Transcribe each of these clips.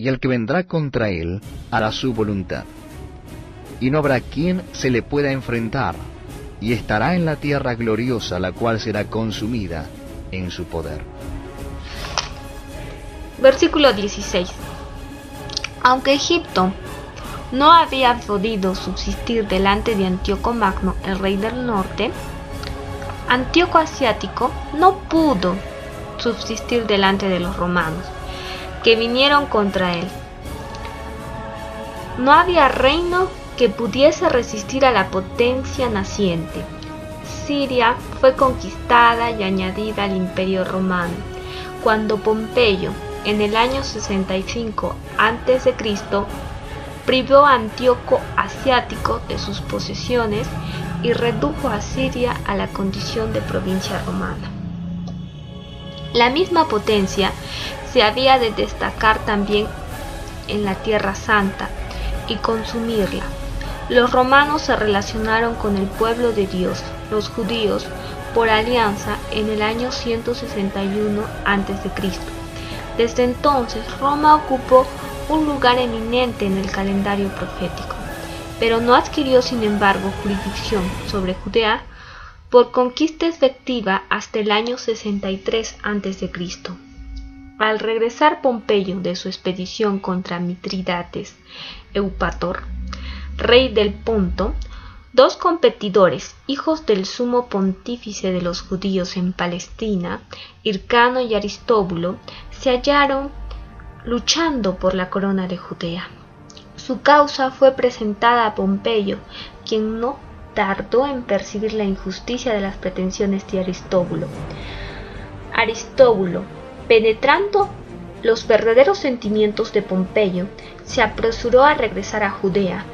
y el que vendrá contra él hará su voluntad. Y no habrá quien se le pueda enfrentar, y estará en la tierra gloriosa, la cual será consumida en su poder. Versículo 16. Aunque Egipto no había podido subsistir delante de Antíoco Magno, el rey del norte, Antíoco Asiático no pudo subsistir delante de los romanos, que vinieron contra él. No había reino que pudiese resistir a la potencia naciente. Siria fue conquistada y añadida al Imperio Romano, cuando Pompeyo, en el año 65 a.C., privó a Antíoco Asiático de sus posesiones y redujo a Siria a la condición de provincia romana. La misma potencia se había de destacar también en la Tierra Santa y consumirla. Los romanos se relacionaron con el pueblo de Dios, los judíos, por alianza en el año 161 a.C. Desde entonces, Roma ocupó un lugar eminente en el calendario profético, pero no adquirió sin embargo jurisdicción sobre Judea por conquista efectiva hasta el año 63 a.C. Al regresar Pompeyo de su expedición contra Mitridates Eupator, rey del Ponto, dos competidores, hijos del sumo pontífice de los judíos en Palestina, Hircano y Aristóbulo, se hallaron luchando por la corona de Judea. Su causa fue presentada a Pompeyo, quien no tardó en percibir la injusticia de las pretensiones de Aristóbulo. Aristóbulo, penetrando los verdaderos sentimientos de Pompeyo, se apresuró a regresar a Judea,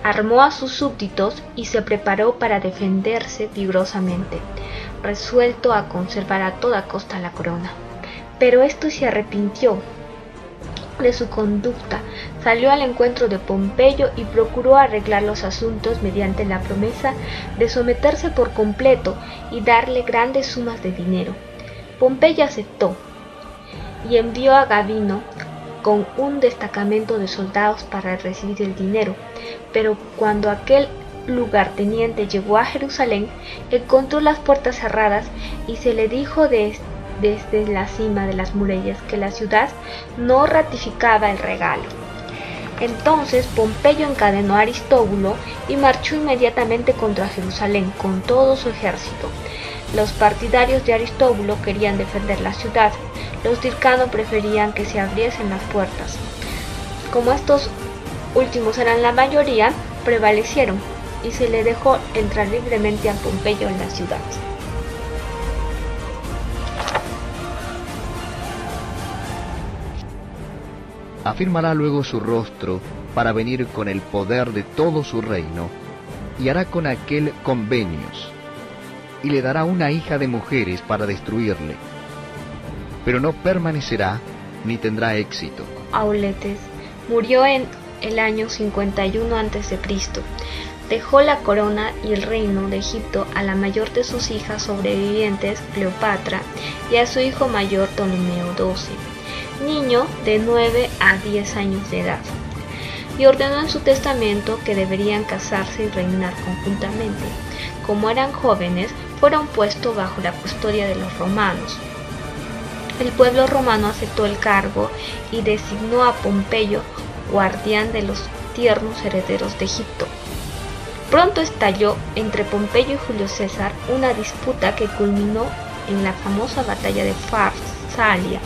armó a sus súbditos y se preparó para defenderse vigorosamente, resuelto a conservar a toda costa la corona. Pero éste se arrepintió de su conducta, salió al encuentro de Pompeyo y procuró arreglar los asuntos mediante la promesa de someterse por completo y darle grandes sumas de dinero. Pompeyo aceptó y envió a Gabino con un destacamento de soldados para recibir el dinero, pero cuando aquel lugarteniente llegó a Jerusalén, encontró las puertas cerradas y se le dijo desde la cima de las murallas que la ciudad no ratificaba el regalo. Entonces Pompeyo encadenó a Aristóbulo y marchó inmediatamente contra Jerusalén con todo su ejército. Los partidarios de Aristóbulo querían defender la ciudad, los de Hircano preferían que se abriesen las puertas. Como estos últimos eran la mayoría, prevalecieron y se le dejó entrar libremente a Pompeyo en la ciudad. Afirmará luego su rostro para venir con el poder de todo su reino, y hará con aquel convenios, y le dará una hija de mujeres para destruirle, pero no permanecerá ni tendrá éxito. Auletes murió en el año 51 a.C. Dejó la corona y el reino de Egipto a la mayor de sus hijas sobrevivientes, Cleopatra, y a su hijo mayor, Ptolomeo XII, niño de 9 a 10 años de edad, y ordenó en su testamento que deberían casarse y reinar conjuntamente. Como eran jóvenes, fueron puestos bajo la custodia de los romanos. El pueblo romano aceptó el cargo y designó a Pompeyo guardián de los tiernos herederos de Egipto. Pronto estalló entre Pompeyo y Julio César una disputa que culminó en la famosa batalla de Farsalia.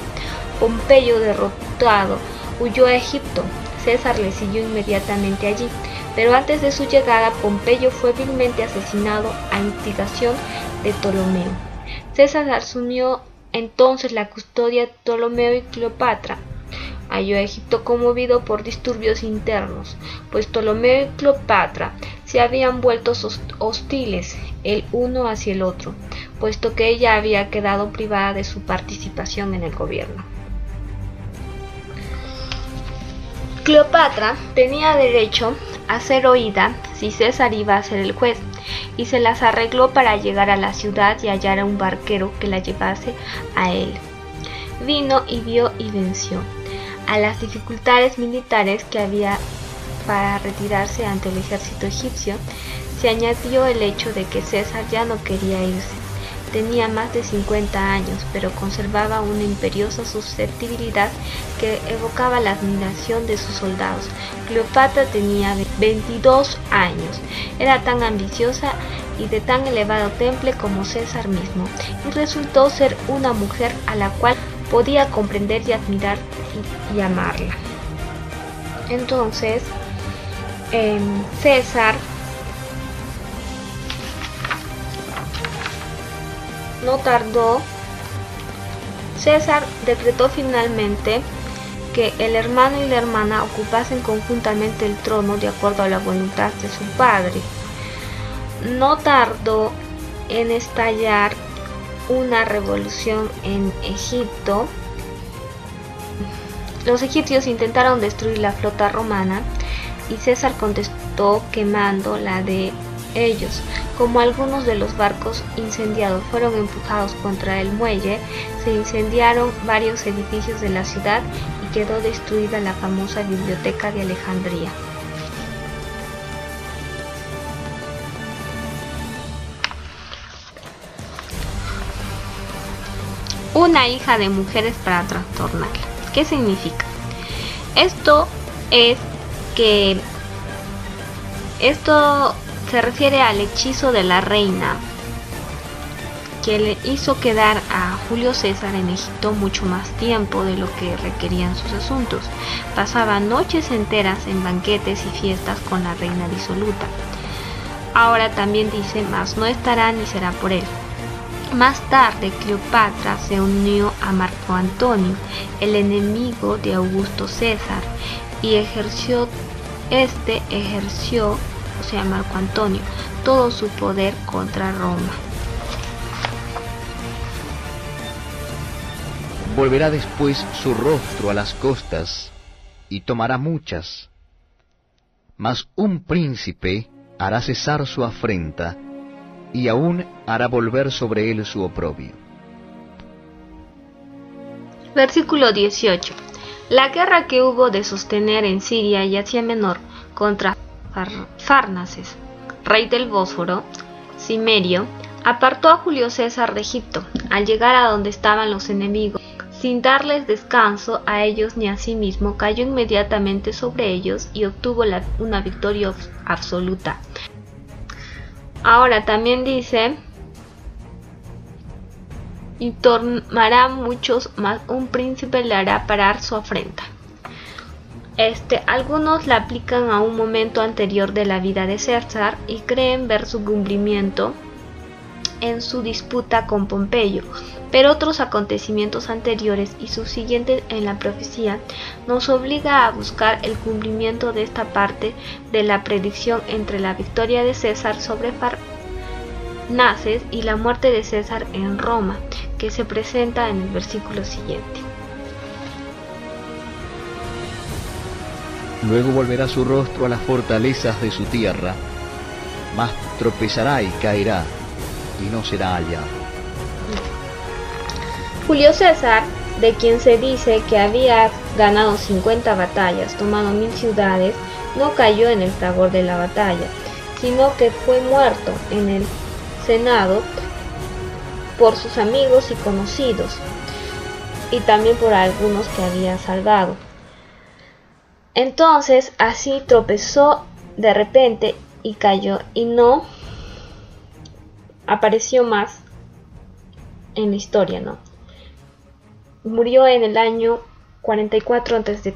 Pompeyo, derrotado, huyó a Egipto. César le siguió inmediatamente allí, pero antes de su llegada Pompeyo fue vilmente asesinado a instigación de Ptolomeo. César asumió entonces la custodia de Ptolomeo y Cleopatra. Halló a Egipto conmovido por disturbios internos, pues Ptolomeo y Cleopatra se habían vuelto hostiles el uno hacia el otro, puesto que ella había quedado privada de su participación en el gobierno. Cleopatra tenía derecho a ser oída si César iba a ser el juez, y se las arregló para llegar a la ciudad y hallar a un barquero que la llevase a él. Vino y vio y venció. A las dificultades militares que había para retirarse ante el ejército egipcio, se añadió el hecho de que César ya no quería irse. Tenía más de 50 años, pero conservaba una imperiosa susceptibilidad que evocaba la admiración de sus soldados. Cleopatra tenía 22 años, era tan ambiciosa y de tan elevado temple como César mismo, y resultó ser una mujer a la cual podía comprender y admirar y amarla. Entonces, César no tardó. César decretó finalmente que el hermano y la hermana ocupasen conjuntamente el trono de acuerdo a la voluntad de su padre. No tardó en estallar una revolución en Egipto. Los egipcios intentaron destruir la flota romana y César contestó quemando la de ellos. Como algunos de los barcos incendiados fueron empujados contra el muelle, se incendiaron varios edificios de la ciudad y quedó destruida la famosa biblioteca de Alejandría. Una hija de mujeres para trastornarla. ¿Qué significa? Esto se refiere al hechizo de la reina que le hizo quedar a Julio César en Egipto mucho más tiempo de lo que requerían sus asuntos. Pasaba noches enteras en banquetes y fiestas con la reina disoluta. Ahora también dice, mas no estará ni será por él. Más tarde, Cleopatra se unió a Marco Antonio, el enemigo de Augusto César, y ejerció, o sea, Marco Antonio, todo su poder contra Roma. Volverá después su rostro a las costas, y tomará muchas. Mas un príncipe hará cesar su afrenta, y aún hará volver sobre él su oprobio. Versículo 18. La guerra que hubo de sostener en Siria y Asia Menor contra Farnaces, rey del Bósforo, Cimerio, apartó a Julio César de Egipto. Al llegar a donde estaban los enemigos, sin darles descanso a ellos ni a sí mismo, cayó inmediatamente sobre ellos y obtuvo una victoria absoluta. Ahora también dice, y tomará muchos, mas un príncipe le hará parar su afrenta. Algunos la aplican a un momento anterior de la vida de César y creen ver su cumplimiento en su disputa con Pompeyo, pero otros acontecimientos anteriores y subsiguientes en la profecía nos obliga a buscar el cumplimiento de esta parte de la predicción entre la victoria de César sobre Farnaces y la muerte de César en Roma, que se presenta en el versículo siguiente. Luego volverá su rostro a las fortalezas de su tierra, mas tropezará y caerá, y no será hallado. Julio César, de quien se dice que había ganado 50 batallas, tomado 1000 ciudades, no cayó en el fragor de la batalla, sino que fue muerto en el Senado por sus amigos y conocidos, y también por algunos que había salvado. Entonces así tropezó de repente y cayó, y no apareció más en la historia, ¿no? Murió en el año 44 a.C.